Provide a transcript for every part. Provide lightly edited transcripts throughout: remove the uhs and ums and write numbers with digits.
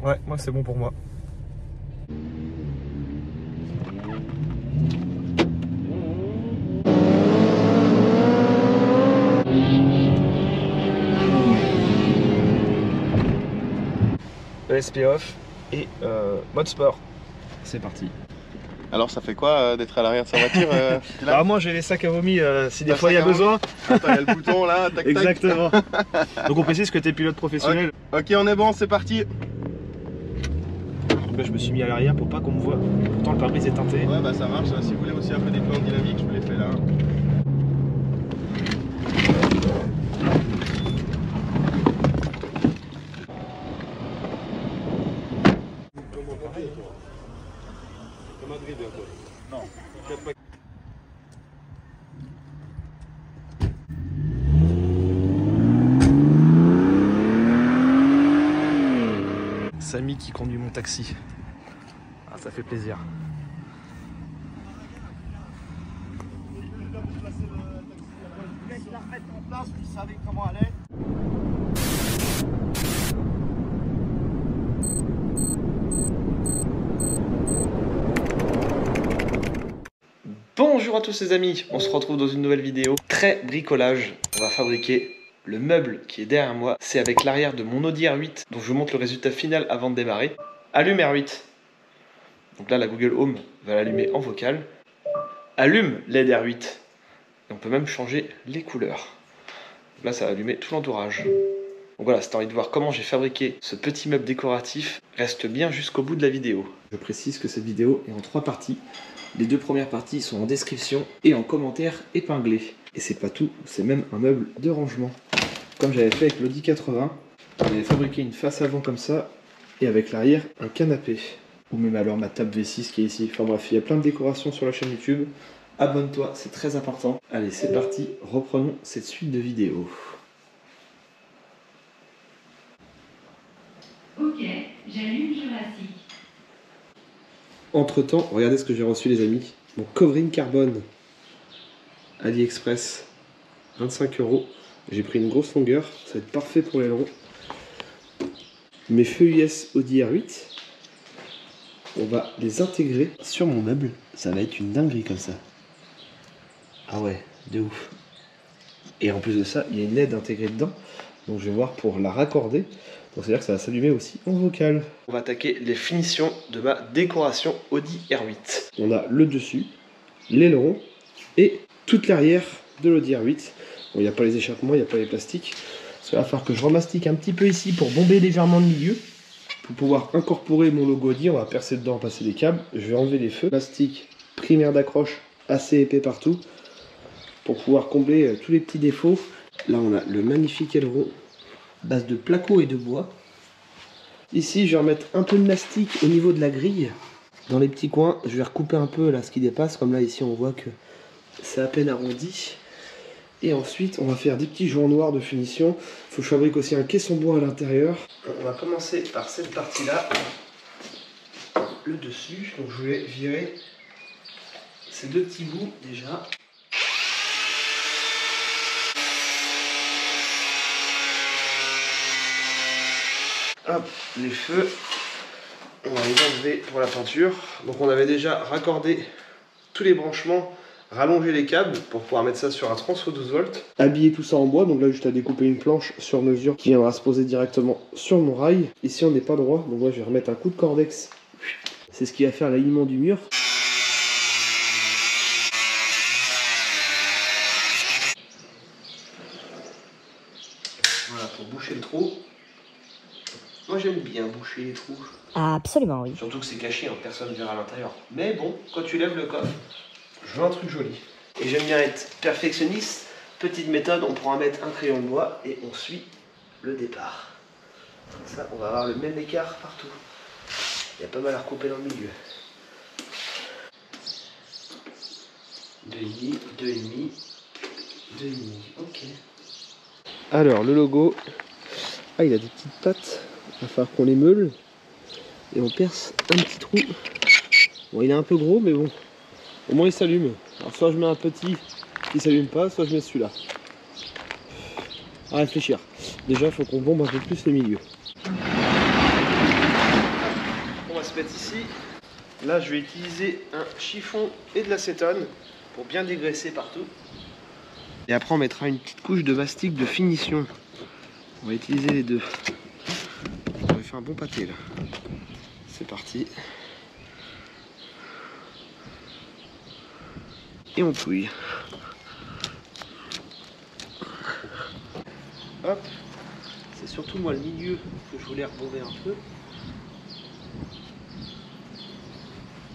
Ouais, moi c'est bon pour moi. ESP off et mode sport. C'est parti. Alors ça fait quoi d'être à l'arrière de sa voiture Bah moi j'ai les sacs à vomi si des fois il y a besoin. Attends, il y a le bouton là, tac tac. Exactement. Donc on précise que tu es pilote professionnel. Ok, on est bon, c'est parti. Donc là je me suis mis à l'arrière pour pas qu'on me voit. Pourtant le pare-brise est teinté. Ouais bah ça marche, si vous voulez aussi un peu des plans dynamiques, je vous les fais là. Non. Samy qui conduit mon taxi. Ah, ça fait plaisir. Bonjour à tous les amis, on se retrouve dans une nouvelle vidéo très bricolage. On va fabriquer le meuble qui est derrière moi. C'est avec l'arrière de mon Audi R8 dont je vous montre le résultat final avant de démarrer. Allume R8. Donc là la Google Home va l'allumer en vocal. Allume LED R8. Et on peut même changer les couleurs. Là ça va allumer tout l'entourage. Donc voilà, si tu as envie de voir comment j'ai fabriqué ce petit meuble décoratif, reste bien jusqu'au bout de la vidéo. Je précise que cette vidéo est en 3 parties. Les 2 premières parties sont en description et en commentaire épinglés. Et c'est pas tout, c'est même un meuble de rangement. Comme j'avais fait avec l'Audi 80, j'avais fabriqué une face avant comme ça, et avec l'arrière un canapé. Ou même alors ma table V6 qui est ici. Enfin bref, il y a plein de décorations sur la chaîne YouTube. Abonne-toi, c'est très important. Allez, c'est parti, reprenons cette suite de vidéos. Ok, j'allume Jurassic. Entre temps, regardez ce que j'ai reçu les amis. Mon covering carbone. AliExpress. 25 €. J'ai pris une grosse longueur. Ça va être parfait pour les longs. Mes feux US Audi R8. On va les intégrer sur mon meuble. Ça va être une dinguerie comme ça. Ah ouais, de ouf. Et en plus de ça, il y a une LED intégrée dedans. Donc je vais voir pour la raccorder. Donc c'est-à-dire que ça va s'allumer aussi en vocal. On va attaquer les finitions de ma décoration Audi R8. On a le dessus, l'aileron et toute l'arrière de l'Audi R8. Bon, il n'y a pas les échappements, il n'y a pas les plastiques. Il va falloir que je remastique un petit peu ici pour bomber légèrement le milieu. Pour pouvoir incorporer mon logo Audi, on va percer dedans, passer des câbles. Je vais enlever les feux. Plastique primaire d'accroche assez épais partout. Pour pouvoir combler tous les petits défauts. Là on a le magnifique aileron. Base de placo et de bois. Ici je vais remettre un peu de mastic au niveau de la grille. Dans les petits coins, je vais recouper un peu là ce qui dépasse. Comme là ici on voit que c'est à peine arrondi. Et ensuite on va faire des petits joints noirs de finition. Il faut que je fabrique aussi un caisson bois à l'intérieur. On va commencer par cette partie là. Le dessus. Donc je vais virer ces 2 petits bouts déjà. Hop, les feux, on va les enlever pour la peinture. Donc on avait déjà raccordé tous les branchements, rallongé les câbles pour pouvoir mettre ça sur un transfo 12 volts. Habiller tout ça en bois, donc là juste à découper une planche sur mesure qui viendra se poser directement sur mon rail. Ici on n'est pas droit, donc moi je vais remettre un coup de cordex. C'est ce qui va faire l'alignement du mur. Voilà, pour boucher le trou. Moi j'aime bien boucher les trous. Absolument, oui. Surtout que c'est caché, hein, personne ne verra à l'intérieur. Mais bon, quand tu lèves le coffre, je veux un truc joli. Et j'aime bien être perfectionniste. Petite méthode, on pourra mettre un crayon de bois et on suit le départ. Comme ça, on va avoir le même écart partout. Il y a pas mal à recouper dans le milieu. 2,5, 2,5, 2,5, ok. Alors, le logo. Ah, il a des petites pattes. Il va falloir qu'on les meule et on perce un petit trou. Bon, il est un peu gros, mais bon, au moins il s'allume. Alors soit je mets un petit qui s'allume pas, soit je mets celui-là. À réfléchir. Déjà, il faut qu'on bombe un peu plus le milieu. se mettre ici. Là, je vais utiliser un chiffon et de l'acétone pour bien dégraisser partout. Et après, on mettra une petite couche de mastic de finition. On va utiliser les deux. On va faire un bon pâté là. C'est parti. Et on touille. Hop. C'est surtout moi le milieu que je voulais rebonder un peu.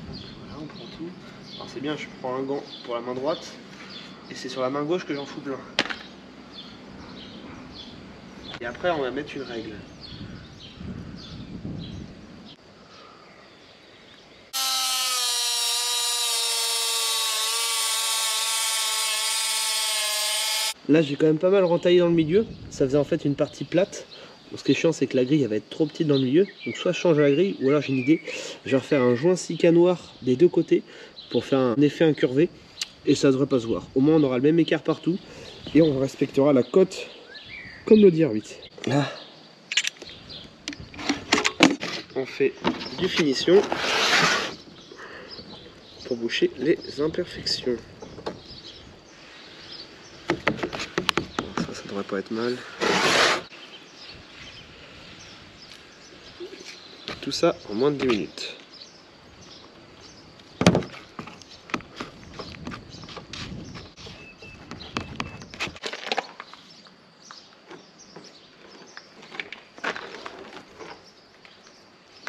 Voilà, on prend tout. Alors c'est bien, je prends un gant pour la main droite. Et c'est sur la main gauche que j'en fous plein. Et après, on va mettre une règle. Là, j'ai quand même pas mal rentaillé dans le milieu. Ça faisait en fait une partie plate. Donc, ce qui est chiant, c'est que la grille elle va être trop petite dans le milieu. Donc soit je change la grille, ou alors j'ai une idée. Je vais refaire un joint Sika noir des deux côtés pour faire un effet incurvé. Et ça devrait pas se voir. Au moins, on aura le même écart partout. Et on respectera la cote comme le DR8. Là, on fait du finition pour boucher les imperfections. Ça devrait pas être mal. Tout ça en moins de 10 minutes.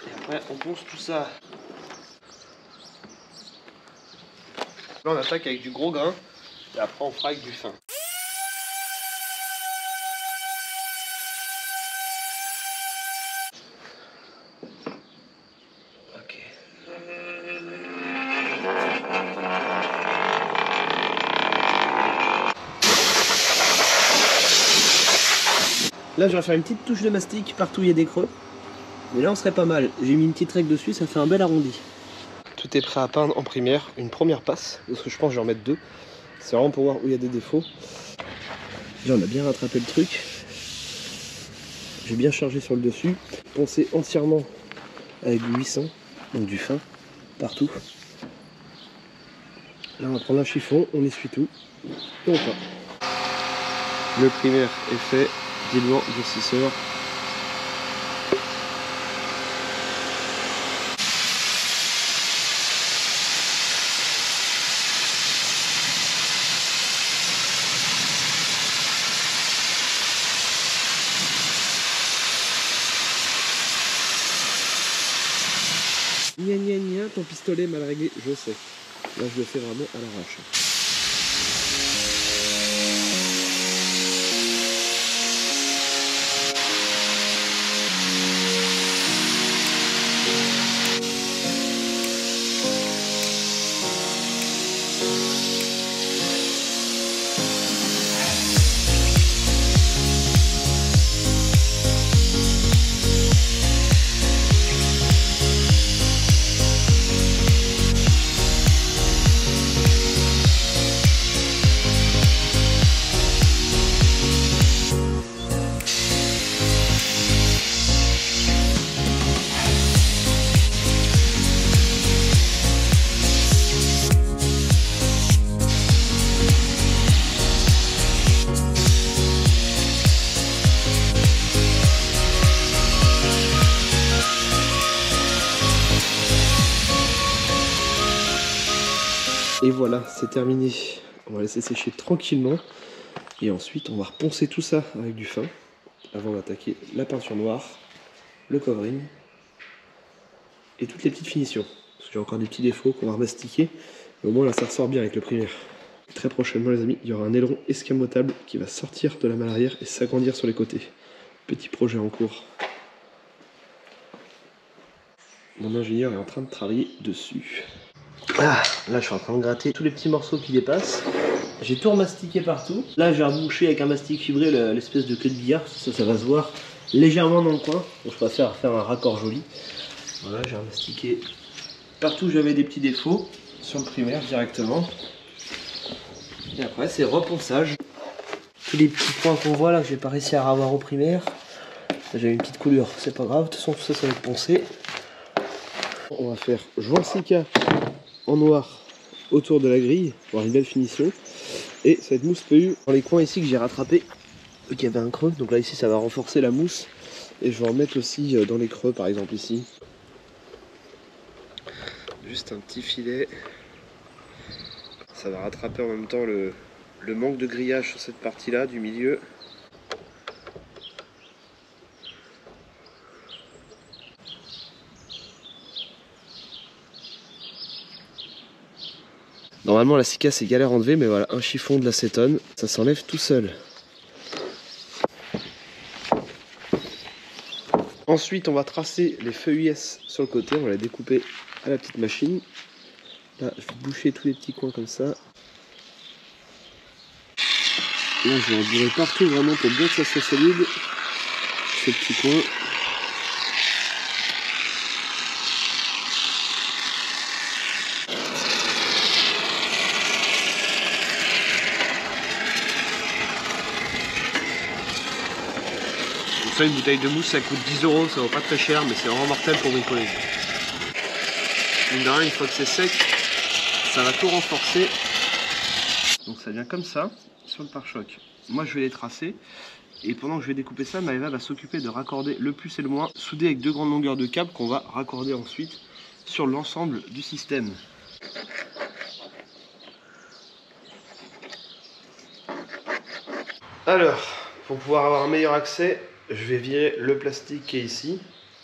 Et après on ponce tout ça. Là on attaque avec du gros grain et après on fera avec du fin. Là je vais faire une petite touche de mastic partout où il y a des creux. Mais là on serait pas mal. J'ai mis une petite règle dessus, ça fait un bel arrondi. Tout est prêt à peindre en primaire. Une première passe, parce que je pense que je vais en mettre deux. C'est vraiment pour voir où il y a des défauts. Là on a bien rattrapé le truc. J'ai bien chargé sur le dessus. Poncé entièrement avec du 800, donc du fin, partout. Là on va prendre un chiffon, on essuie tout. Et on peint. Le primaire est fait. Diluant, durcisseur. Gna gna gna, ton pistolet mal réglé, je sais. Là je le fais vraiment à l'arrache. Et voilà, c'est terminé. On va laisser sécher tranquillement. Et ensuite, on va reponcer tout ça avec du fin avant d'attaquer la peinture noire, le covering et toutes les petites finitions. Parce que j'ai encore des petits défauts qu'on va remastiquer. Mais au moins là, ça ressort bien avec le primaire. Et très prochainement, les amis, il y aura un aileron escamotable qui va sortir de la malle arrière et s'agrandir sur les côtés. Petit projet en cours. Mon ingénieur est en train de travailler dessus. Ah, là je suis en train de gratter tous les petits morceaux qui dépassent. J'ai tout remastiqué partout. Là j'ai rebouché avec un mastic fibré l'espèce de queue de billard. Ça va se voir légèrement dans le coin. Donc je préfère faire un raccord joli. Voilà, j'ai remastiqué partout où j'avais des petits défauts. Sur le primaire directement. Et après c'est reponçage. Tous les petits points qu'on voit là que j'ai pas réussi à avoir au primaire. J'ai une petite coulure, c'est pas grave. De toute façon tout ça, ça va être poncé. On va faire joint Sika en noir autour de la grille pour avoir une belle finition. Et ça va être mousse PU dans les coins ici que j'ai rattrapé, qu'il y avait un creux. Donc là ici ça va renforcer la mousse. Et je vais en mettre aussi dans les creux par exemple ici. Juste un petit filet. Ça va rattraper en même temps le manque de grillage sur cette partie là du milieu. Normalement la Sika c'est galère à enlever, mais voilà, un chiffon de l'acétone, ça s'enlève tout seul. Ensuite on va tracer les feuilles US sur le côté, on va les découper à la petite machine. Là je vais boucher tous les petits coins comme ça. Là je vais en virer partout vraiment pour bien que ça soit solide. Ces petits coins. Ça, une bouteille de mousse ça coûte 10 €, ça vaut pas très cher, mais c'est vraiment mortel pour bricoler. Mine de rien, une fois que c'est sec, ça va tout renforcer. Donc ça vient comme ça sur le pare-choc. Moi je vais les tracer et pendant que je vais découper ça, Maëva va s'occuper de raccorder le plus et le moins, soudé avec 2 grandes longueurs de câble qu'on va raccorder ensuite sur l'ensemble du système. Alors, pour pouvoir avoir un meilleur accès, je vais virer le plastique qui est ici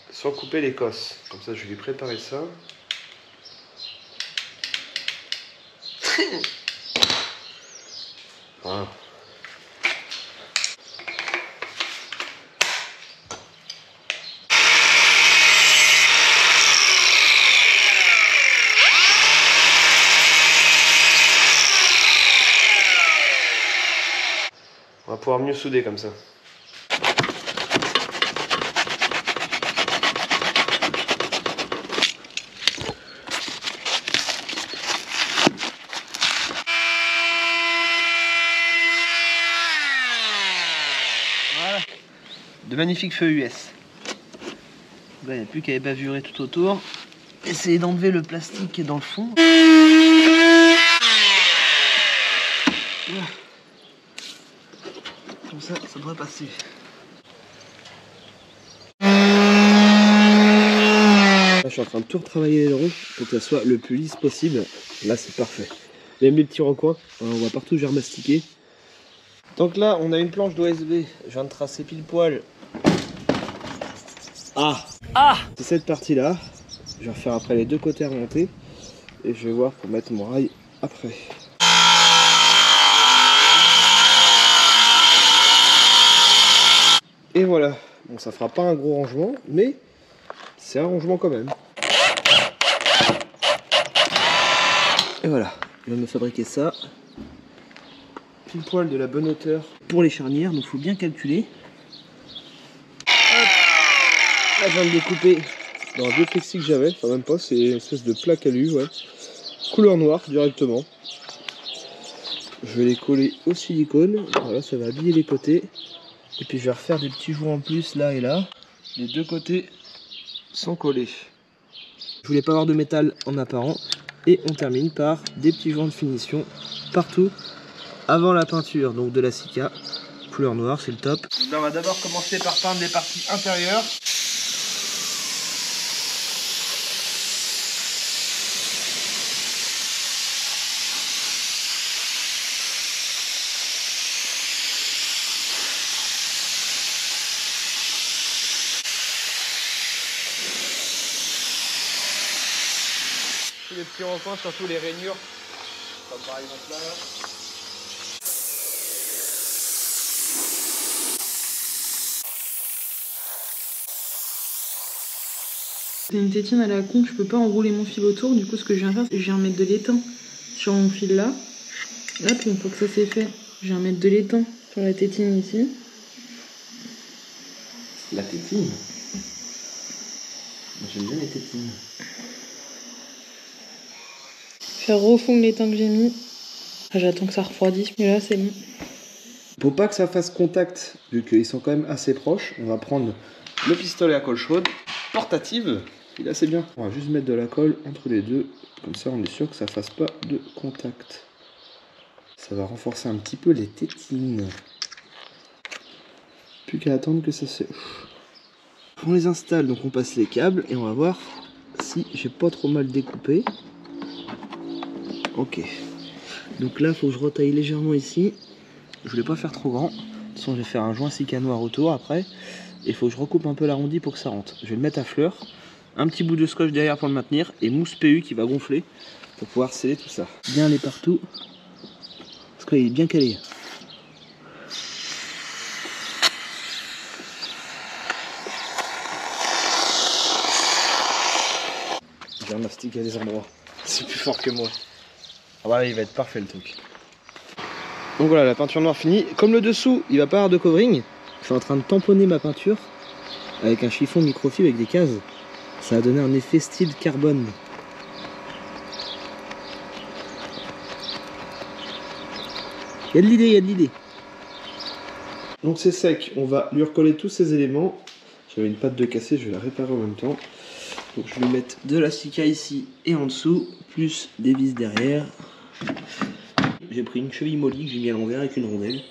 sans couper l'écosse. Comme ça je vais lui préparer ça. Voilà. On va pouvoir mieux souder comme ça. Voilà, de magnifiques feuilles US. Là, il n'y a plus qu'à ébavurer tout autour. Essayez d'enlever le plastique qui est dans le fond. Comme ça, ça devrait passer. Là, je suis en train de tout retravailler les ronds pour que ça soit le plus lisse possible. Là, c'est parfait. Même les petits recoins, on voit partout, j'ai remastiqué. Donc là, on a une planche d'OSB. Je viens de tracer pile poil. C'est cette partie-là. Je vais refaire après les deux côtés remontés. Et je vais voir pour mettre mon rail après. Et voilà. Bon, ça fera pas un gros rangement, mais c'est un rangement quand même. Et voilà. Je vais me fabriquer ça. Pile poil de la bonne hauteur pour les charnières, donc il faut bien calculer. Hop. Là, je viens de découper dans un vieux plexi que j'avais, enfin même pas, c'est une espèce de plaque alu, ouais. Couleur noire directement. Je vais les coller au silicone, voilà, ça va habiller les côtés. Et puis je vais refaire des petits joints en plus là et là. Les deux côtés sont collés. Je voulais pas avoir de métal en apparent. Et on termine par des petits joints de finition partout avant la peinture, donc de la Sika. Couleur noire, c'est le top. Là, on va d'abord commencer par peindre les parties intérieures. Les petits recoins, surtout les rainures, comme par exemple là. C'est une tétine à la con, je peux pas enrouler mon fil autour, du coup ce que je viens faire, c'est que je viens mettre de l'étain sur mon fil là. Là, puis une fois que ça c'est fait, je viens mettre de l'étain sur la tétine ici. La tétine? J'aime bien les tétines. Faire refondre l'étain que j'ai mis. J'attends que ça refroidisse, mais là c'est bon. Pour pas que ça fasse contact, vu qu'ils sont quand même assez proches, on va prendre le pistolet à colle chaude, portative. il est assez bien. On va juste mettre de la colle entre les deux, comme ça on est sûr que ça fasse pas de contact. Ça va renforcer un petit peu les tétines. Plus qu'à attendre que ça sèche. On les installe, donc on passe les câbles et on va voir si j'ai pas trop mal découpé. Ok. Donc là, il faut que je retaille légèrement ici. Je voulais pas faire trop grand. De toute façon, je vais faire un joint noir autour après. Et il faut que je recoupe un peu l'arrondi pour que ça rentre. Je vais le mettre à fleur. Un petit bout de scotch derrière pour le maintenir. Et mousse PU qui va gonfler pour pouvoir sceller tout ça. Bien aller partout. Parce qu'il est bien calé. J'ai un mastic à des endroits. C'est plus fort que moi. Ah voilà, il va être parfait le truc. Donc voilà, la peinture noire finie. Comme le dessous, il va pas avoir de covering, je suis en train de tamponner ma peinture avec un chiffon microfibre avec des cases. Ça va donner un effet style carbone. Il y a de l'idée, il y a de l'idée. Donc c'est sec, on va lui recoller tous ces éléments. J'avais une patte de cassé, je vais la réparer en même temps. Donc je vais mettre de la sika ici et en dessous, plus des vis derrière. J'ai pris une cheville molly que j'ai mis à l'envers avec une rondelle.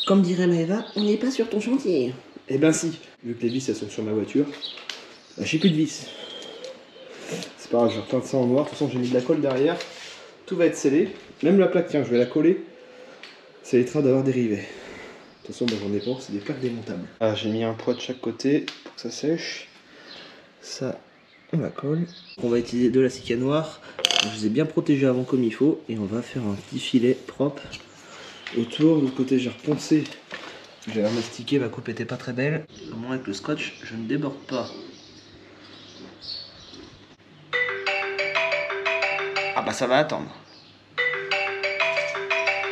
Comme dirait Maëva, on n'est pas sur ton chantier. Eh ben si, vu que les vis elles sont sur ma voiture, bah, j'ai plus de vis. C'est pas grave, je vais repeindre ça en noir. De toute façon j'ai mis de la colle derrière, tout va être scellé. Même la plaque, tiens, je vais la coller. Ça évitera d'avoir des rivets. De toute façon bah, j'en ai pas, c'est des plaques démontables. Ah, j'ai mis un poids de chaque côté pour que ça sèche. Ça, on la colle. On va utiliser de la sika noire. Je les ai bien protégés avant comme il faut. Et on va faire un petit filet propre autour. De l'autre côté j'ai reponcé. J'ai mastiqué, ma coupe était pas très belle. Au moins avec le scotch, je ne déborde pas. Ah bah ça va attendre.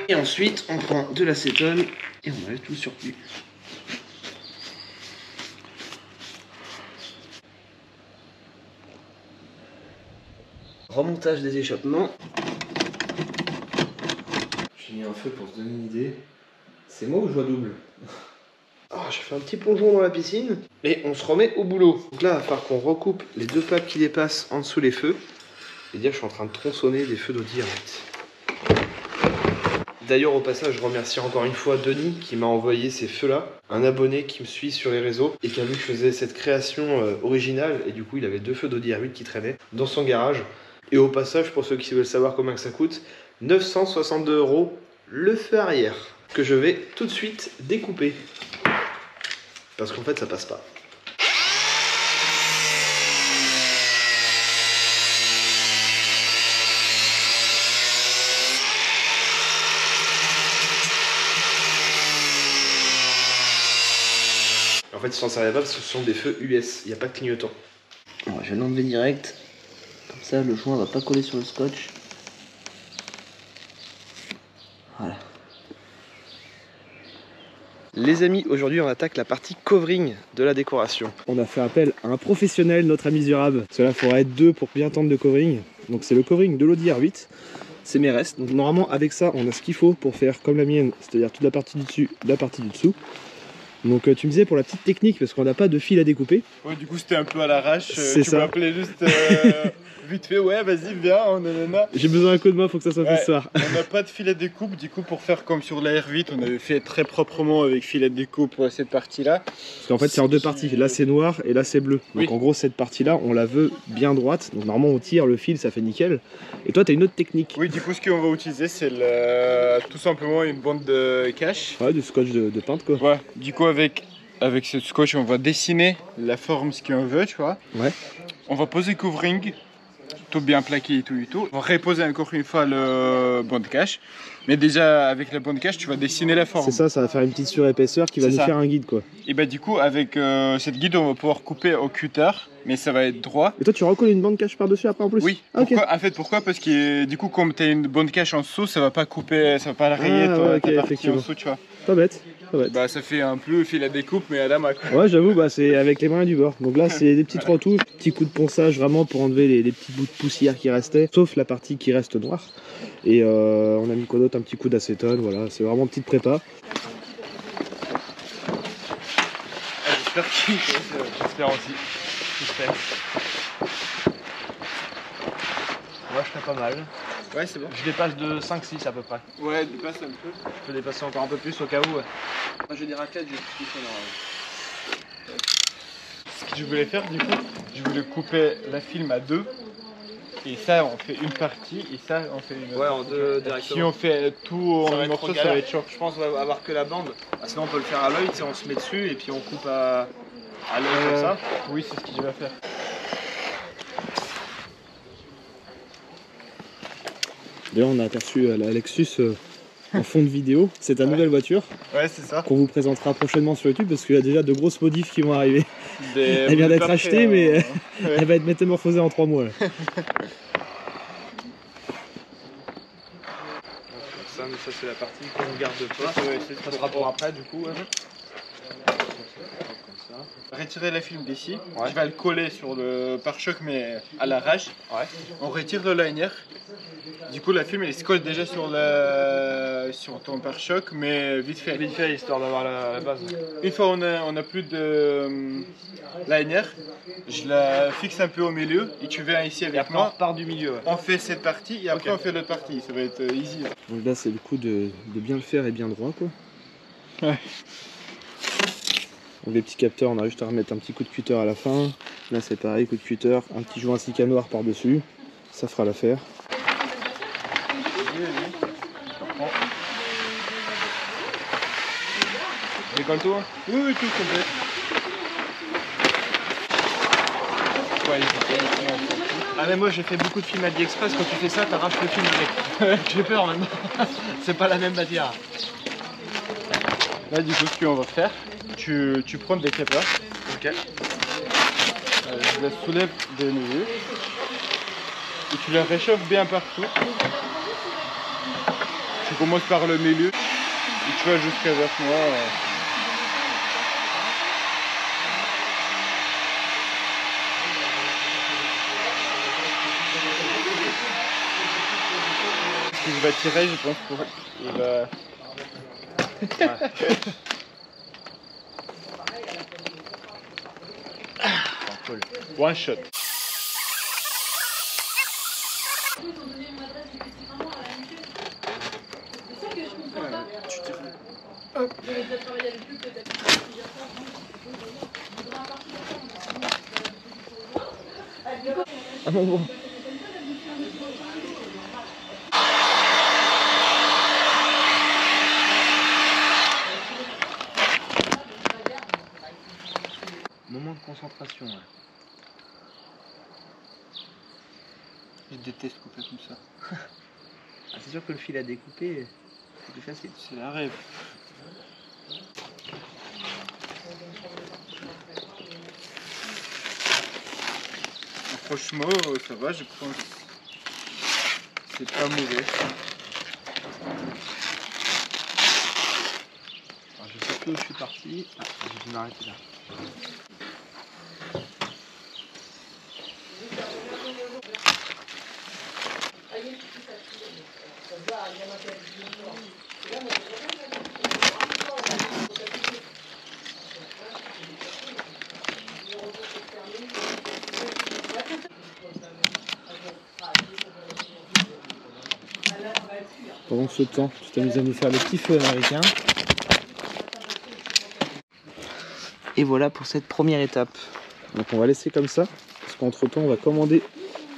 Et ensuite, on prend de l'acétone et on enlève tout le surplus. Remontage des échappements. J'ai mis un feu pour se donner une idée. C'est moi ou je vois double? Ah, j'ai fait un petit plongeon dans la piscine et on se remet au boulot. Donc là, il va falloir qu'on recoupe les deux plaques qui dépassent en dessous les feux. Et dire, je suis en train de tronçonner des feux d'Audi R8. D'ailleurs, au passage, je remercie encore une fois Denis qui m'a envoyé ces feux-là. Un abonné qui me suit sur les réseaux et qui a vu que je faisais cette création originale. Et du coup, il avait deux feux d'Audi R8 qui traînaient dans son garage. Et au passage, pour ceux qui veulent savoir combien que ça coûte, 962 € le feu arrière. Que je vais tout de suite découper. Parce qu'en fait, ça passe pas. En fait, ils s'en servaient pas parce que ce sont des feux US, il n'y a pas de clignotant. Alors, je vais l'enlever direct. Comme ça, le joint va pas coller sur le scotch. Voilà. Les amis, aujourd'hui on attaque la partie covering de la décoration. On a fait appel à un professionnel, notre ami Zurab. Cela faudra être deux pour bien tendre le covering. Donc c'est le covering de l'Audi R8. C'est mes restes. Donc normalement avec ça on a ce qu'il faut pour faire comme la mienne, c'est-à-dire toute la partie du dessus, la partie du dessous. Donc tu me disais pour la petite technique, parce qu'on n'a pas de fil à découper. Ouais, du coup c'était un peu à l'arrache. C'est tu ça. m'appelais juste vite fait, ouais vas-y viens, on nanana. J'ai besoin d'un coup de main, faut que ça soit fait ce soir. On n'a pas de filet de découpe, du coup pour faire comme sur la R8, on avait fait très proprement avec filet de découpe cette partie-là. Parce qu'en fait c'est en deux parties, là c'est noir et là c'est bleu. Donc Oui. en gros cette partie-là on la veut bien droite. Donc normalement on tire le fil, ça fait nickel. Et toi tu as une autre technique. Oui, du coup ce qu'on va utiliser c'est tout simplement une bande de cache. Ouais, du scotch de peintre quoi. Ouais, du coup avec ce scotch on va dessiner la forme ce qu'on veut, tu vois. Ouais. On va poser le covering, tout bien plaqué et tout et tout. On va reposer encore une fois le bande cache. Mais déjà avec la bande cache tu vas dessiner la forme. C'est ça, ça va faire une petite surépaisseur qui va C'est nous ça. faire un guide quoi. Et bah du coup avec cette guide on va pouvoir couper au cutter, mais ça va être droit. Et toi tu recolles une bande cache par-dessus après en plus? Oui, Ah, ok. pourquoi, en fait pourquoi? Parce que du coup comme tu as une bande cache en dessous, ça va pas couper, ça va pas rayer Ah, toi, ouais, ok, ta partie en effectivement. dessous, tu vois. Pas bête, pas bête. Bah ça fait un peu fil à découpe mais à la main quoi. Ouais j'avoue, bah, c'est avec les mains du bord. Donc là c'est des petites retouches, petits coups de ponçage vraiment pour enlever les petits bouts de poussière qui restaient, sauf la partie qui reste noire. Et on a mis quoi d'autre, un petit coup d'acétone, voilà, c'est vraiment petite prépa. J'espère qu'il j'espère aussi. J'espère. Moi je serais pas mal. Ouais, c'est bon. Je dépasse de 5-6 à peu près. Ouais, dépasse un peu. Je peux dépasser encore un peu plus au cas où. Ouais. Moi j'ai des raclettes, je vais tout faire. Ce que je voulais faire du coup, je voulais couper la film à deux. Et ça, on fait une partie et ça, on fait une autre. Ouais, en deux Si directement. on fait tout Ça en va un être morceau, trop ça galère. va être chaud. Je pense qu'on va avoir que la bande. Ah, sinon on peut le faire à l'œil, tu sais, on se met dessus et puis on coupe à l'œil comme ça. Oui, c'est ce que je vais faire. D'ailleurs, on a aperçu la Lexus en fond de vidéo. C'est ta nouvelle voiture Ouais, c'est ça. qu'on vous présentera prochainement sur YouTube parce qu'il y a déjà de grosses modifs qui vont arriver. Elle Elle vient d'être achetée, mais elle va être métamorphosée en 3 mois. Là. Ça, mais ça c'est la partie qu'on ne garde pas. Ça sera pour après du coup. Ouais. Retirer la film d'ici, Ouais. je vais le coller sur le pare-choc mais à l'arrache. Ouais. On retire le liner. Du coup la film elle se colle déjà sur ton pare-choc mais vite fait. Vite fait, histoire d'avoir la base. Une fois on a plus de liner, je la fixe un peu au milieu et tu viens ici Et avec après on moi. repart du milieu. Ouais. On fait cette partie et après Ok. on fait l'autre partie, ça va être easy. Donc là, c'est le coup de bien le faire et bien droit, quoi. Ouais. Donc les petits capteurs, on a juste à remettre un petit coup de cutter à la fin. Là, c'est pareil, coup de cutter, un petit joint silica noir par-dessus. Ça fera l'affaire. Décolle tout. Hein. Oui, oui, tout complet. Ouais, Ah mais moi j'ai fait beaucoup de films AliExpress, quand tu fais ça t'arraches le film avec. J'ai peur maintenant. C'est pas la même matière. Là du coup ce qu'on va faire, tu prends des capteurs. Ok. Je la soulève de nouveau et tu la réchauffes bien partout. Tu commences par le milieu et tu vas jusqu'à vers moi. Ce qu'il va tirer, je pense qu'il va... Cool. One shot. Ah bon, bon. Moment de concentration. Ouais. Je déteste couper comme ça. Ah, c'est sûr que le fil à découper, c'est plus facile. C'est la rêve. Franchement, ça va, je pense. C'est pas mauvais. Alors, je sais plus où je suis parti. Ah, j'ai dû m'arrêter là. Pendant ce temps, tu t'amuses à nous faire le petit feu américain. Et voilà pour cette première étape. Donc on va laisser comme ça, parce qu'entre temps on va commander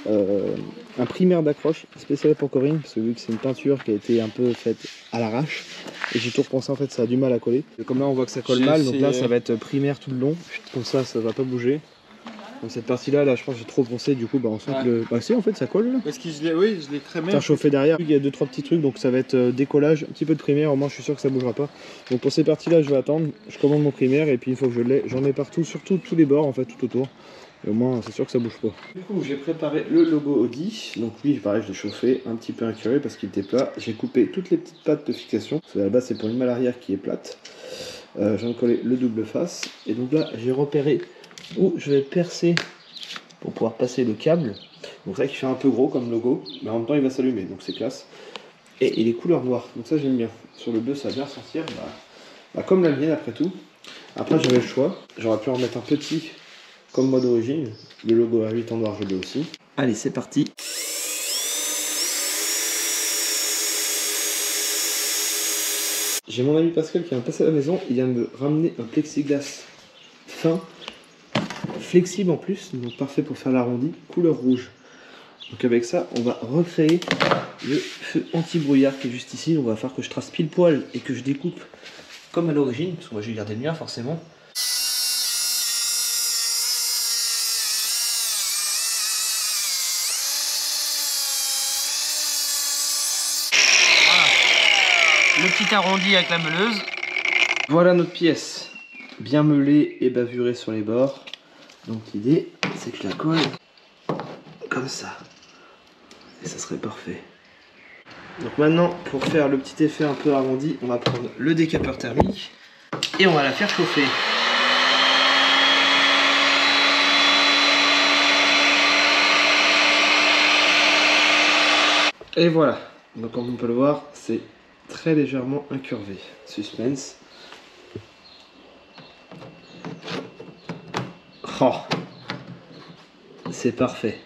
un primaire d'accroche spécial pour Corinne, parce que vu que c'est une peinture qui a été un peu faite à l'arrache, et j'ai tout repensé, en fait ça a du mal à coller. Et comme là on voit que ça colle J'ai mal, donc là essayé. ça va être primaire tout le long, comme ça va pas bouger. Donc cette partie là, je pense que j'ai trop poncé, du coup bah on sent que le... Bah si en fait ça colle là. Parce que oui, je l'ai crémé. T'as chauffé derrière, il y a 2-3 petits trucs, donc ça va être décollage, un petit peu de primaire, au moins je suis sûr que ça bougera pas. Donc pour ces parties là je vais attendre, je commande mon primaire et puis une fois que je l'ai, j'en mets partout, surtout tous les bords en fait, tout autour. Et au moins c'est sûr que ça bouge pas. Du coup j'ai préparé le logo Audi, donc lui pareil je l'ai chauffé, un petit peu incurvé parce qu'il était plat. J'ai coupé toutes les petites pattes de fixation, parce que à la base c'est pour une malle arrière qui est plate. J'en ai collé le double face, et donc là j'ai repéré où je vais percer pour pouvoir passer le câble. Donc ça qui fait un peu gros comme logo, mais en même temps il va s'allumer, donc c'est classe. Et il est couleur noire, donc ça j'aime bien. Sur le bleu ça va bien sortir, comme la mienne après tout. Après j'avais le choix, j'aurais pu en mettre un petit comme moi d'origine. Le logo A8 en noir je l'ai aussi. Allez, c'est parti. J'ai mon ami Pascal qui vient de passer à la maison, il vient de me ramener un plexiglas fin, flexible en plus, donc parfait pour faire l'arrondi, couleur rouge. Donc avec ça, on va recréer le feu anti-brouillard qui est juste ici. Donc on va faire que je trace pile poil et que je découpe comme à l'origine, parce que moi j'ai gardé le mien forcément. Le petit arrondi avec la meuleuse. Voilà notre pièce, bien meulée et bavurée sur les bords. Donc l'idée, c'est que je la colle comme ça. Et ça serait parfait. Donc maintenant, pour faire le petit effet un peu arrondi, on va prendre le décapeur thermique et on va la faire chauffer. Et voilà, donc comme on peut le voir, c'est très légèrement incurvé. Suspense. Oh, c'est parfait.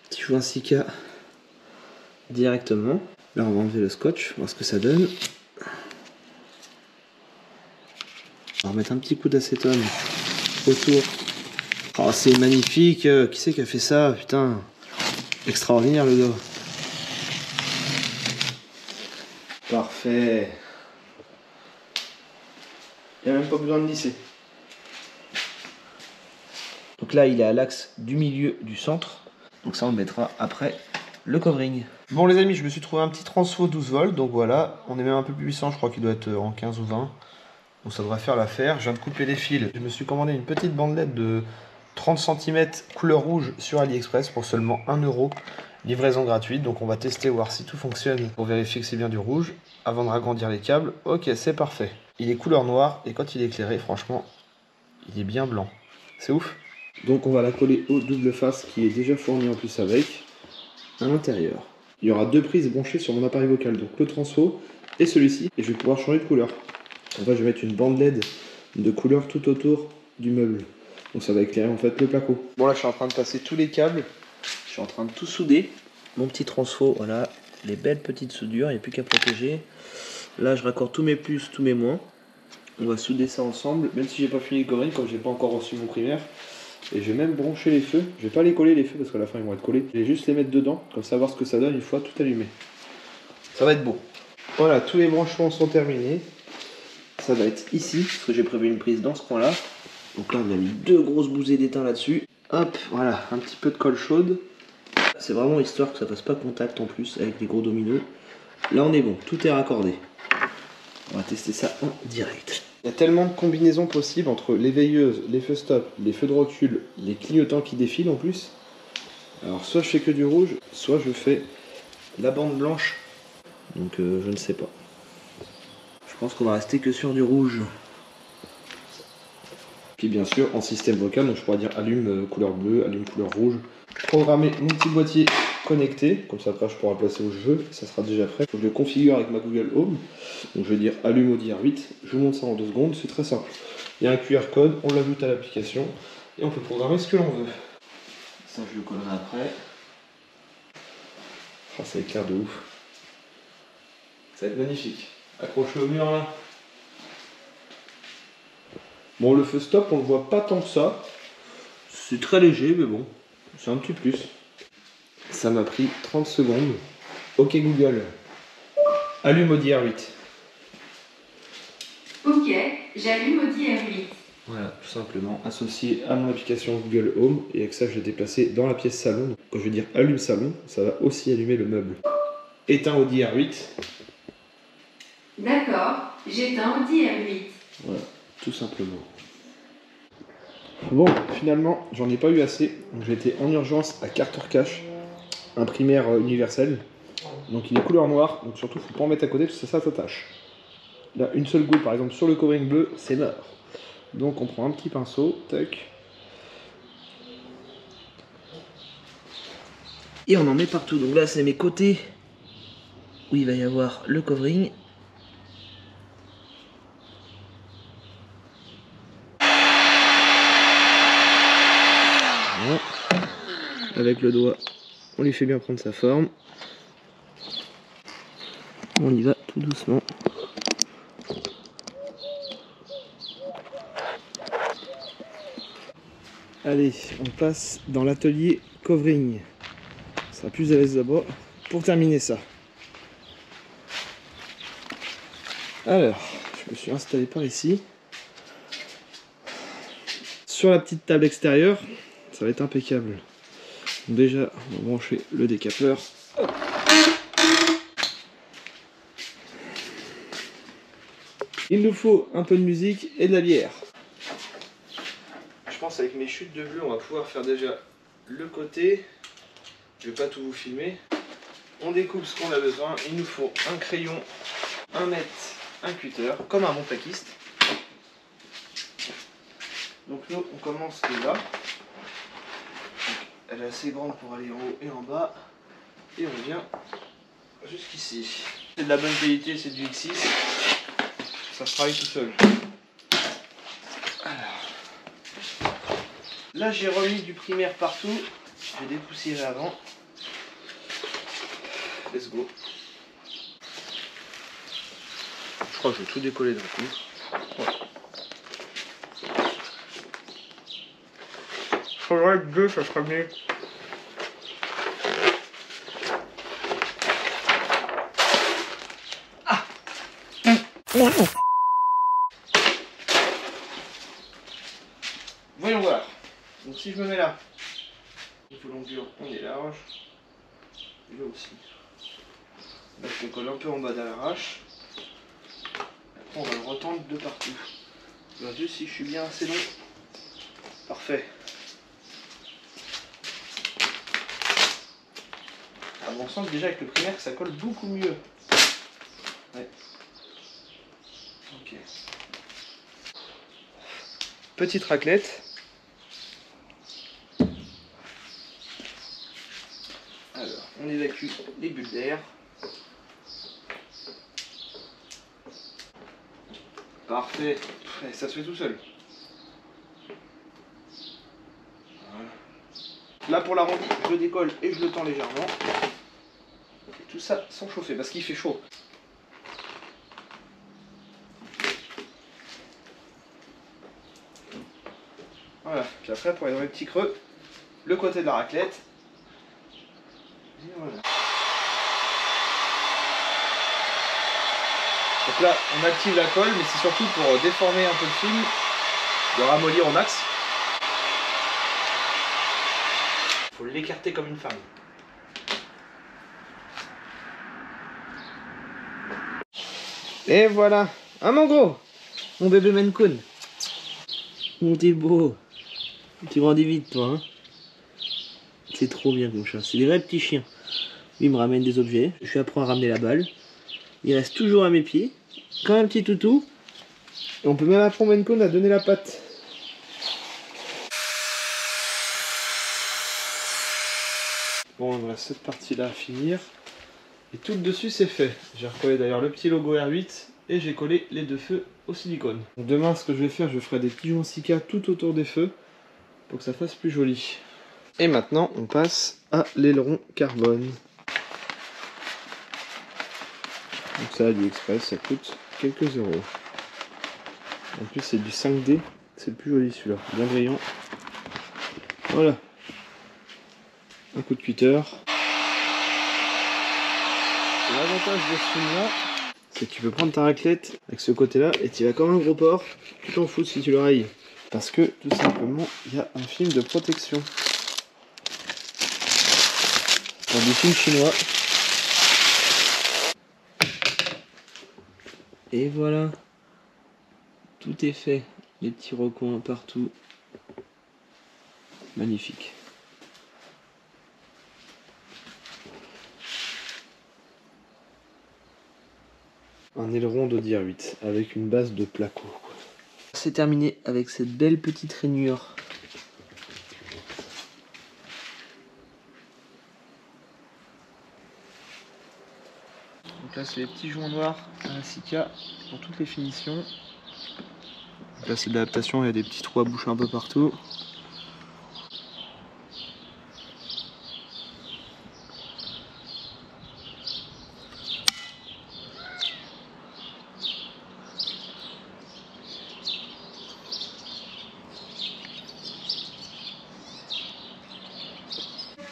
Petit joint Sika directement. Là, on va enlever le scotch, voir ce que ça donne. On va remettre un petit coup d'acétone autour. Oh, c'est magnifique. Qui c'est qui a fait ça? Putain, extraordinaire le gars. Parfait. Il n'y a même pas besoin de lisser. Donc là, il est à l'axe du milieu du centre. Donc ça, on le mettra après le covering. Bon les amis, je me suis trouvé un petit transfo 12 volts. Donc voilà, on est même un peu plus puissant. Je crois qu'il doit être en 15 ou 20. Donc ça devrait faire l'affaire. Je viens de couper les fils. Je me suis commandé une petite bandelette de 30 cm couleur rouge sur AliExpress pour seulement 1 €. Livraison gratuite. Donc on va tester, voir si tout fonctionne pour vérifier que c'est bien du rouge avant de ragrandir les câbles. Ok, c'est parfait. Il est couleur noire et quand il est éclairé, franchement, il est bien blanc. C'est ouf. Donc on va la coller au double face qui est déjà fourni en plus avec, à l'intérieur. Il y aura 2 prises branchées sur mon appareil vocal, donc le transfo et celui-ci, et je vais pouvoir changer de couleur. En fait, je vais mettre une bande LED de couleur tout autour du meuble. Donc ça va éclairer en fait le placo. Bon là je suis en train de passer tous les câbles, je suis en train de tout souder. Mon petit transfo, voilà, les belles petites soudures, il n'y a plus qu'à protéger. Là je raccorde tous mes plus, tous mes moins. On va souder ça ensemble, même si j'ai pas fini le covering, comme j'ai pas encore reçu mon primaire. Et je vais même brancher les feux. Je vais pas les coller les feux parce qu'à la fin ils vont être collés. Je vais juste les mettre dedans, comme ça voir ce que ça donne une fois tout allumé. Ça va être beau. Voilà, tous les branchements sont terminés. Ça va être ici, parce que j'ai prévu une prise dans ce coin là. Donc là on a mis 2 grosses bousées d'étain là-dessus. Hop, voilà, un petit peu de colle chaude. C'est vraiment histoire que ça fasse pas contact en plus avec les gros dominos. Là on est bon, tout est raccordé. On va tester ça en direct. Il y a tellement de combinaisons possibles entre les veilleuses, les feux stop, les feux de recul, les clignotants qui défilent en plus. Alors soit je fais que du rouge, soit je fais la bande blanche. Donc je ne sais pas. Je pense qu'on va rester que sur du rouge. Puis bien sûr en système vocal, donc je pourrais dire allume couleur bleue, allume couleur rouge. Programmer mon petit boîtier connecté, comme ça après je pourrai le placer où je veux, ça sera déjà prêt. Faut que je le configure avec ma Google Home. Donc je vais dire allume Audi R8, je vous montre ça en 2 secondes, c'est très simple. Il y a un QR code, on l'ajoute à l'application et on peut programmer ce que l'on veut. Ça je le collerai après. Oh, ça éclaire de ouf. Ça va être magnifique. Accroche-le au mur là. Bon, le feu stop, on le voit pas tant que ça. C'est très léger, mais bon, c'est un petit plus. Ça m'a pris 30 secondes. Ok Google, allume Audi R8. Ok, j'allume Audi R8. Voilà, tout simplement associé à mon application Google Home. Et avec ça, je l'ai déplacé dans la pièce salon. Donc, quand je vais dire allume salon, ça va aussi allumer le meuble. Éteins Audi R8. D'accord, j'éteins Audi R8. Voilà, tout simplement. Bon, finalement, j'en ai pas eu assez. Donc j'ai été en urgence à Carter Cash, un primaire universel. Donc il est couleur noire, donc surtout faut pas en mettre à côté parce que ça s'attache. Là, une seule goutte par exemple sur le covering bleu, c'est mort. Donc on prend un petit pinceau, tac. Et on en met partout. Donc là c'est mes côtés où il va y avoir le covering. Voilà. Avec le doigt, on lui fait bien prendre sa forme. On y va tout doucement. Allez, on passe dans l'atelier covering. On sera plus à l'aise d'abord pour terminer ça. Alors, je me suis installé par ici. Sur la petite table extérieure, ça va être impeccable. Donc déjà, on va brancher le décapeur. Hop. Il nous faut un peu de musique et de la bière. Je pense avec mes chutes de bleu, on va pouvoir faire déjà le côté. Je vais pas tout vous filmer. On découpe ce qu'on a besoin. Il nous faut un crayon, un mètre, un cutter, comme un bon plaquiste. Donc nous, on commence de là. Donc, elle est assez grande pour aller en haut et en bas. Et on vient jusqu'ici. C'est de la bonne qualité, c'est du X6. Ça se travaille tout seul. Alors. Là, j'ai remis du primaire partout. J'ai dépoussiéré avant. Let's go. Je crois que je vais tout décoller d'un coup. Ouais. Faudrait être deux, ça serait mieux. Ah. Voyons voir. Donc si je me mets là, niveau longueur, on est large. Et là aussi. Là je le colle un peu en bas de l'arrache. Après on va le retendre de partout. Je vois juste si je suis bien assez long. Parfait. À mon sens déjà avec le primaire ça colle beaucoup mieux. Ouais. Ok. Petite raclette. Alors, on évacue les bulles d'air. Parfait. Ouais, ça se fait tout seul. Voilà. Là pour l'arrondi, je le décolle et je le tends légèrement. Et tout ça sans chauffer parce qu'il fait chaud. Voilà. Puis après pour aller dans les petits creux, le côté de la raclette. Et voilà. Donc là, on active la colle, mais c'est surtout pour déformer un peu le film, le ramollir au max. Il faut l'écarter comme une femme. Et voilà, un mango, mon bébé Maine Coon. Mon t'es beau. Tu grandis vite toi, hein. C'est trop bien comme chat, c'est des vrais petits chiens. Lui il me ramène des objets, je lui apprends à ramener la balle. Il reste toujours à mes pieds, comme un petit toutou. Et on peut même apprendre Maine Coon à donner la patte. Bon, on a cette partie-là à finir. Et tout le dessus c'est fait. J'ai recollé d'ailleurs le petit logo R8 et j'ai collé les deux feux au silicone. Donc demain ce que je vais faire, je ferai des petits joints Sika tout autour des feux pour que ça fasse plus joli. Et maintenant on passe à l'aileron carbone. Donc ça AliExpress, ça coûte quelques euros. En plus c'est du 5D, c'est le plus joli celui-là, bien brillant. Voilà. Un coup de cutter. L'avantage de ce film là, c'est que tu peux prendre ta raclette avec ce côté là et tu vas comme un gros porc, tu t'en fous si tu le railles. Parce que tout simplement il y a un film de protection. Pour des films chinois. Et voilà. Tout est fait. Les petits recoins partout. Magnifique. Un aileron d'Audi R8 avec une base de placo. C'est terminé avec cette belle petite rainure. Donc là c'est les petits joints noirs à la Sika pour toutes les finitions. Donc là c'est de l'adaptation, il y a des petits trous à bouche un peu partout.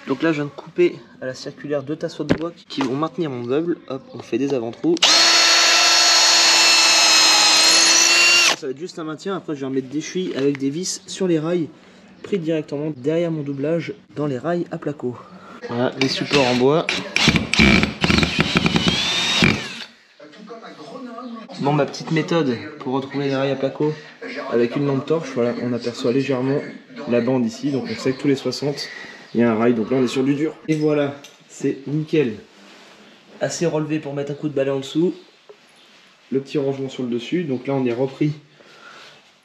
Donc là je viens de couper à la circulaire 2 tasseaux de bois qui vont maintenir mon meuble. Hop, on fait des avant-trous. Ça va être juste un maintien, après je vais remettre des chevilles avec des vis sur les rails pris directement derrière mon doublage dans les rails à placo. Voilà les supports en bois. Bon, ma petite méthode pour retrouver les rails à placo avec une lampe torche, voilà, on aperçoit légèrement la bande ici, donc on sait que tous les 60 il y a un rail, donc là on est sur du dur. Et voilà, c'est nickel. Assez relevé pour mettre un coup de balai en dessous. Le petit rangement sur le dessus, donc là on est repris.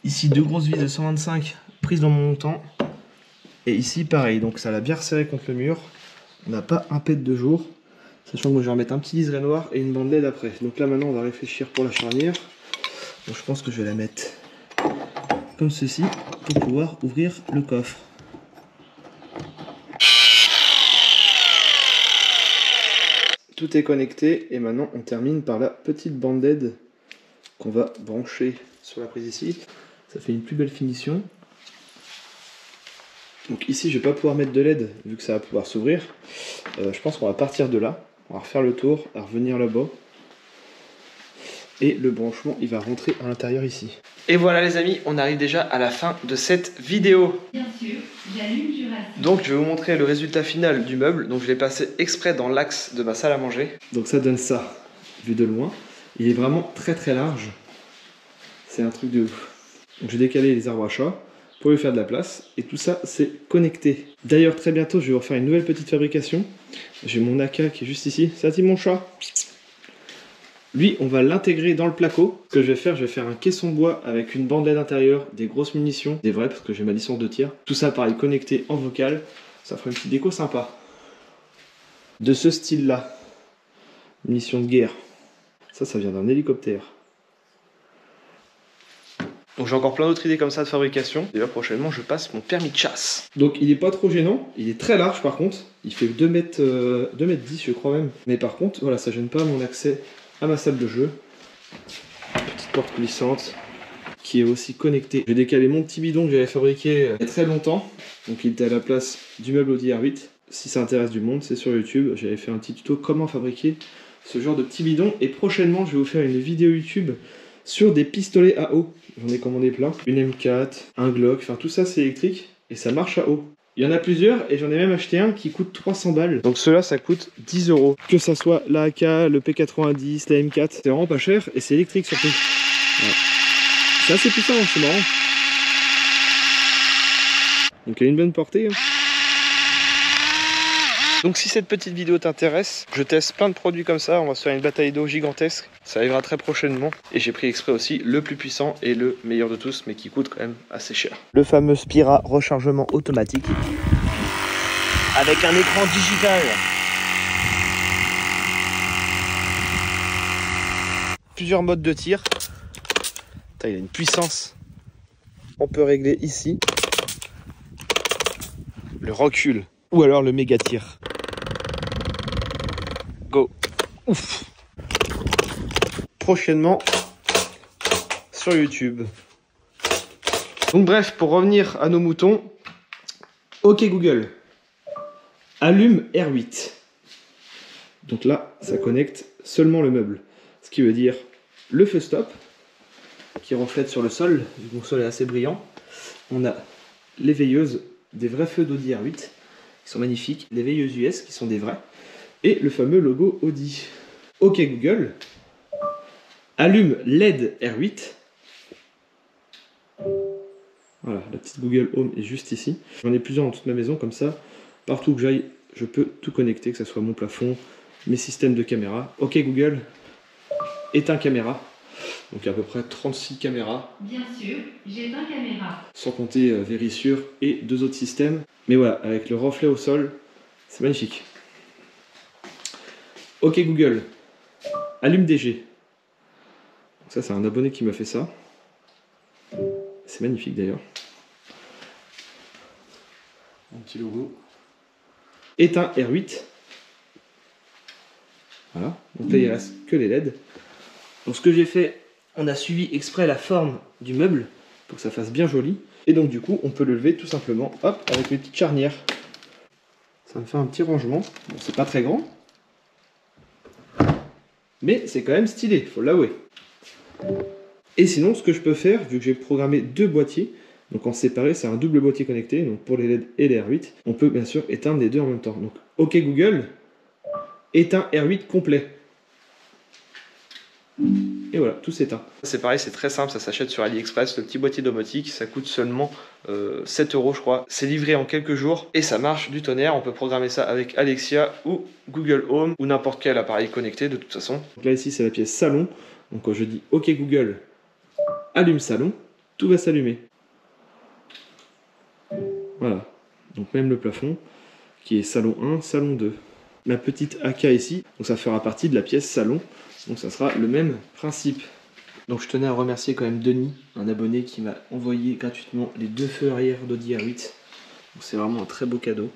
Ici 2 grosses vis de 125 prises dans mon montant. Et ici pareil, donc ça l'a bien resserré contre le mur. On n'a pas un pet de jour. Sachant que moi je vais remettre un petit liseré noir et une bande LED après. Donc là maintenant on va réfléchir pour la charnière. Donc je pense que je vais la mettre comme ceci pour pouvoir ouvrir le coffre. Tout est connecté et maintenant on termine par la petite bande LED qu'on va brancher sur la prise ici. Ça fait une plus belle finition. Donc ici je vais pas pouvoir mettre de LED vu que ça va pouvoir s'ouvrir. Je pense qu'on va partir de là. On va refaire le tour, à revenir là-bas. Et le branchement, il va rentrer à l'intérieur ici. Et voilà les amis, on arrive déjà à la fin de cette vidéo. Bien sûr, j'allume Jurassic. Donc je vais vous montrer le résultat final du meuble. Donc je l'ai passé exprès dans l'axe de ma salle à manger. Donc ça donne ça, vu de loin. Il est vraiment très très large. C'est un truc de ouf. Donc j'ai décalé les arbres à chat pour lui faire de la place. Et tout ça, c'est connecté. D'ailleurs, très bientôt, je vais refaire une nouvelle petite fabrication. J'ai mon AK qui est juste ici. Ça dit mon chat. Lui, on va l'intégrer dans le placo. Ce que je vais faire un caisson bois avec une bande LED intérieure, des grosses munitions, des vraies parce que j'ai ma licence de tir. Tout ça pareil, connecté en vocal. Ça fera une petite déco sympa. De ce style-là. Munitions de guerre. Ça vient d'un hélicoptère. Donc j'ai encore plein d'autres idées comme ça de fabrication. D'ailleurs prochainement je passe mon permis de chasse. Donc il est pas trop gênant, il est très large par contre. Il fait 2 mètres 10 je crois même. Mais par contre voilà, ça gêne pas mon accès à ma salle de jeu. Petite porte glissante qui est aussi connectée. J'ai décalé mon petit bidon que j'avais fabriqué il y a très longtemps. Donc il était à la place du meuble Audi R8. Si ça intéresse du monde, c'est sur YouTube. J'avais fait un petit tuto comment fabriquer ce genre de petit bidon. Et prochainement je vais vous faire une vidéo YouTube sur des pistolets à eau. J'en ai commandé plein. Une M4, un Glock, enfin tout ça c'est électrique et ça marche à eau. Il y en a plusieurs et j'en ai même acheté un qui coûte 300 balles. Donc ceux-là ça coûte 10 €. Que ça soit la AK, le P90, la M4, c'est vraiment pas cher et c'est électrique surtout. Ouais. C'est assez puissant, c'est marrant. Donc il y a une bonne portée. Hein. Donc si cette petite vidéo t'intéresse, je teste plein de produits comme ça, on va se faire une bataille d'eau gigantesque, ça arrivera très prochainement. Et j'ai pris exprès aussi le plus puissant et le meilleur de tous, mais qui coûte quand même assez cher. Le fameux Spira rechargement automatique, avec un écran digital. Plusieurs modes de tir. Putain, il a une puissance. On peut régler ici le recul. Ou alors le méga tir. Go. Ouf. Prochainement sur YouTube. Donc bref, pour revenir à nos moutons. Ok Google. Allume R8. Donc là, ça connecte seulement le meuble. Ce qui veut dire le feu stop qui reflète sur le sol, vu que mon sol est assez brillant. On a les veilleuses, des vrais feux d'Audi R8. Qui sont magnifiques, les veilleuses US qui sont des vrais, et le fameux logo Audi. Ok Google, allume LED R8. Voilà, la petite Google Home est juste ici. J'en ai plusieurs dans toute ma maison, comme ça, partout que j'aille, je peux tout connecter, que ce soit mon plafond, mes systèmes de caméra. Ok Google, éteins caméra. Donc à peu près 36 caméras. Bien sûr, j'éteins caméra. Sans compter Verisure et 2 autres systèmes. Mais voilà, avec le reflet au sol, c'est magnifique. Ok Google, allume DG. Donc ça c'est un abonné qui m'a fait ça. C'est magnifique d'ailleurs. Un petit logo. Éteins R8. Voilà, donc là il reste que les LED. Donc ce que j'ai fait, on a suivi exprès la forme du meuble pour que ça fasse bien joli. Et donc du coup, on peut le lever tout simplement, hop, avec une petite charnière. Ça me fait un petit rangement. Bon, c'est pas très grand. Mais c'est quand même stylé, faut l'avouer. Et sinon, ce que je peux faire, vu que j'ai programmé 2 boîtiers, donc en séparé, c'est un double boîtier connecté, donc pour les LED et les R8, on peut bien sûr éteindre les deux en même temps. Donc, OK Google, éteins R8 complet. Et voilà, tout s'éteint. C'est pareil, c'est très simple, ça s'achète sur AliExpress, le petit boîtier domotique, ça coûte seulement 7 € je crois. C'est livré en quelques jours et ça marche du tonnerre. On peut programmer ça avec Alexia ou Google Home ou n'importe quel appareil connecté de toute façon. Donc là ici c'est la pièce salon, donc quand je dis OK Google, allume salon, tout va s'allumer. Voilà, donc même le plafond qui est salon 1, salon 2. Ma petite AK ici, donc ça fera partie de la pièce salon. Donc ça sera le même principe. Donc je tenais à remercier quand même Denis, un abonné qui m'a envoyé gratuitement les 2 feux arrière d'Audi R8. Donc c'est vraiment un très beau cadeau.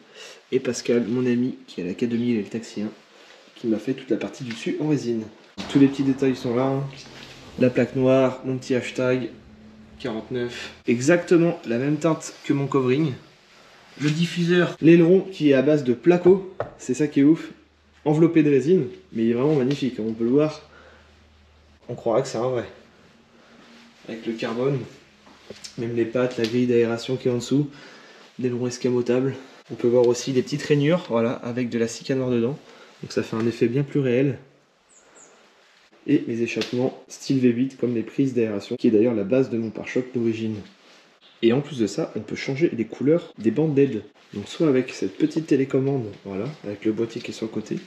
Et Pascal, mon ami, qui est à l'Académie et le Taxi 1, qui m'a fait toute la partie du dessus en résine. Tous les petits détails sont là. Hein. La plaque noire, mon petit hashtag 49. Exactement la même teinte que mon covering. Le diffuseur, l'aileron qui est à base de placo, c'est ça qui est ouf. Enveloppé de résine, mais il est vraiment magnifique, on peut le voir, on croirait que c'est un vrai. Avec le carbone, même les pattes, la grille d'aération qui est en dessous, l'aileron escamotable. On peut voir aussi des petites rainures, voilà, avec de la cica noire dedans, donc ça fait un effet bien plus réel. Et les échappements style V8 comme les prises d'aération, qui est d'ailleurs la base de mon pare-choc d'origine. Et en plus de ça, on peut changer les couleurs des bandes LED. Donc soit avec cette petite télécommande, voilà, avec le boîtier qui est sur le côté,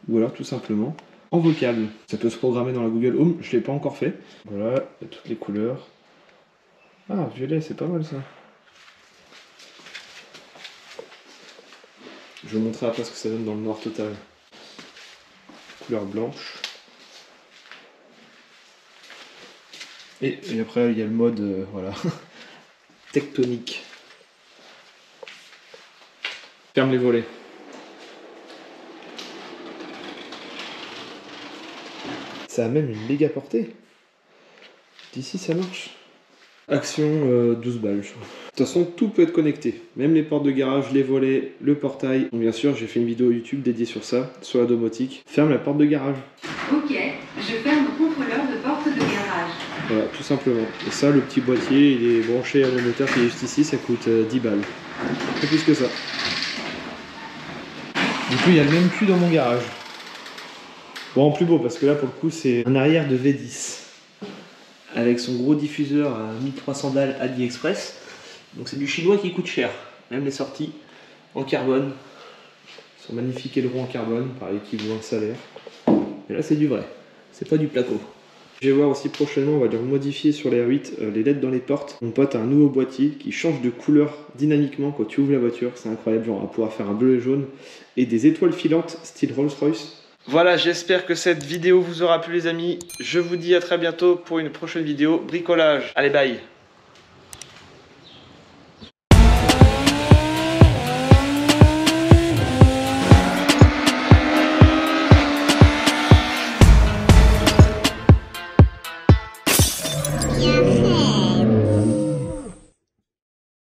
ou alors tout simplement en vocal. Ça peut se programmer dans la Google Home, je ne l'ai pas encore fait. Voilà, il y a toutes les couleurs. Ah, violet, c'est pas mal ça. Je vais vous montrer après ce que ça donne dans le noir total. Couleur blanche. Et après, il y a le mode, voilà, tectonique. Ferme les volets. Ça a même une méga portée. D'ici ça marche. Action 12 balles. Je crois. De toute façon, tout peut être connecté. Même les portes de garage, les volets, le portail. Donc bien sûr, j'ai fait une vidéo YouTube dédiée sur ça, sur la domotique. Ferme la porte de garage. Ok, je ferme le contrôleur de porte de garage. Voilà, tout simplement. Et ça, le petit boîtier, il est branché à mon moteur qui est juste ici, ça coûte 10 balles. Pas plus que ça. Du coup, il y a le même cul dans mon garage. Bon, en plus beau, parce que là, pour le coup, c'est un arrière de V10. Avec son gros diffuseur à 1300 balles AliExpress. Donc c'est du chinois qui coûte cher. Même les sorties en carbone. Son magnifique aileron en carbone, pareil, qui vaut un salaire. Mais là, c'est du vrai. C'est pas du placo. Je vais voir aussi prochainement, on va dire modifier sur les R8 les LED dans les portes. Mon pote a un nouveau boîtier qui change de couleur dynamiquement quand tu ouvres la voiture. C'est incroyable, genre on va pouvoir faire un bleu et jaune et des étoiles filantes style Rolls-Royce. Voilà, j'espère que cette vidéo vous aura plu les amis. Je vous dis à très bientôt pour une prochaine vidéo bricolage. Allez, bye!